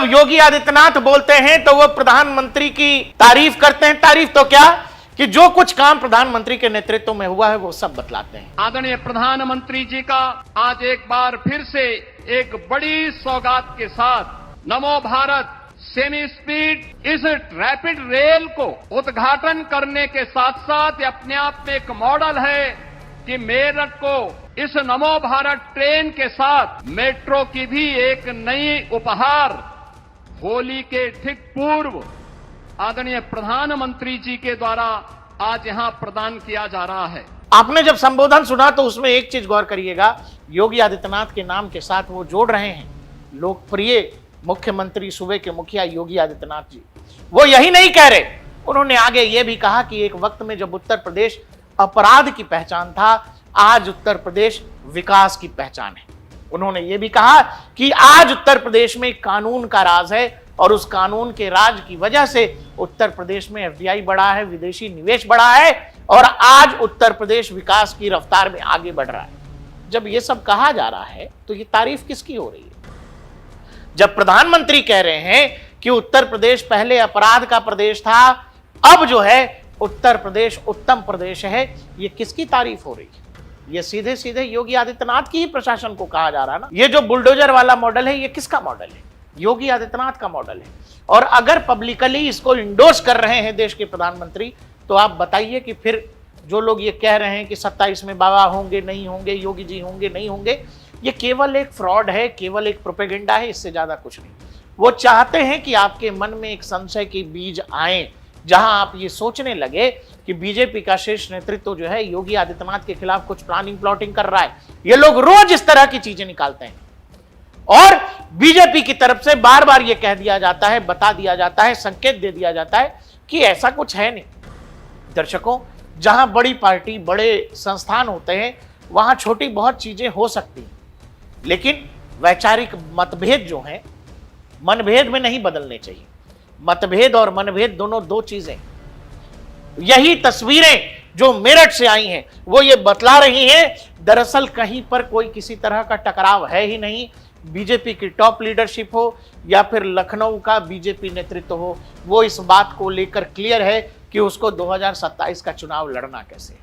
जब योगी आदित्यनाथ बोलते हैं तो वो प्रधानमंत्री की तारीफ करते हैं। तारीफ तो क्या कि जो कुछ काम प्रधानमंत्री के नेतृत्व में हुआ है वो सब बतलाते हैं। आदरणीय प्रधानमंत्री जी का आज एक बार फिर से एक बड़ी सौगात के साथ नमो भारत सेमी स्पीड इस रैपिड रेल को उद्घाटन करने के साथ साथ ये अपने आप में एक मॉडल है कि मेरठ को इस नमो भारत ट्रेन के साथ मेट्रो की भी एक नई उपहार होली के ठीक पूर्व आदरणीय प्रधानमंत्री जी के द्वारा आज यहां प्रदान किया जा रहा है। आपने जब संबोधन सुना तो उसमें एक चीज गौर करिएगा, योगी आदित्यनाथ के नाम के साथ वो जोड़ रहे हैं लोकप्रिय मुख्यमंत्री सूबे के मुखिया योगी आदित्यनाथ जी। वो यही नहीं कह रहे, उन्होंने आगे ये भी कहा कि एक वक्त में जब उत्तर प्रदेश अपराध की पहचान था, आज उत्तर प्रदेश विकास की पहचान है। उन्होंने ये भी कहा कि आज उत्तर प्रदेश में कानून का राज है और उस कानून के राज की वजह से उत्तर प्रदेश में एफडीआई बढ़ा है, विदेशी निवेश बढ़ा है और आज उत्तर प्रदेश विकास की रफ्तार में आगे बढ़ रहा है। जब ये सब कहा जा रहा है तो ये तारीफ किसकी हो रही है? जब प्रधानमंत्री कह रहे हैं कि उत्तर प्रदेश पहले अपराध का प्रदेश था, अब जो है उत्तर प्रदेश उत्तम प्रदेश है, ये किसकी तारीफ हो रही है? ये सीधे सीधे योगी आदित्यनाथ की ही प्रशासन को कहा जा रहा है ना। ये जो बुलडोजर वाला मॉडल है, ये किसका मॉडल है? योगी आदित्यनाथ का मॉडल है। और अगर पब्लिकली इसको इंडोर्स कर रहे हैं देश के प्रधानमंत्री, तो आप बताइए कि फिर जो लोग ये कह रहे हैं कि 27 में बाबा होंगे नहीं होंगे, योगी जी होंगे नहीं होंगे, ये केवल एक फ्रॉड है, केवल एक प्रोपेगेंडा है, इससे ज्यादा कुछ नहीं। वो चाहते हैं कि आपके मन में एक संशय के बीज आए, जहां आप ये सोचने लगे कि बीजेपी का शीर्ष नेतृत्व जो है योगी आदित्यनाथ के खिलाफ कुछ प्लानिंग प्लॉटिंग कर रहा है। ये लोग रोज इस तरह की चीजें निकालते हैं और बीजेपी की तरफ से बार बार ये कह दिया जाता है, बता दिया जाता है, संकेत दे दिया जाता है कि ऐसा कुछ है नहीं। दर्शकों, जहां बड़ी पार्टी बड़े संस्थान होते हैं वहां छोटी बहुत चीजें हो सकती हैं, लेकिन वैचारिक मतभेद जो हैं मनभेद में नहीं बदलने चाहिए। मतभेद और मनभेद दोनों दो चीजें। यही तस्वीरें जो मेरठ से आई हैं वो ये बतला रही हैं, दरअसल कहीं पर कोई किसी तरह का टकराव है ही नहीं। बीजेपी की टॉप लीडरशिप हो या फिर लखनऊ का बीजेपी नेतृत्व हो, वो इस बात को लेकर क्लियर है कि उसको 2027 का चुनाव लड़ना कैसे है।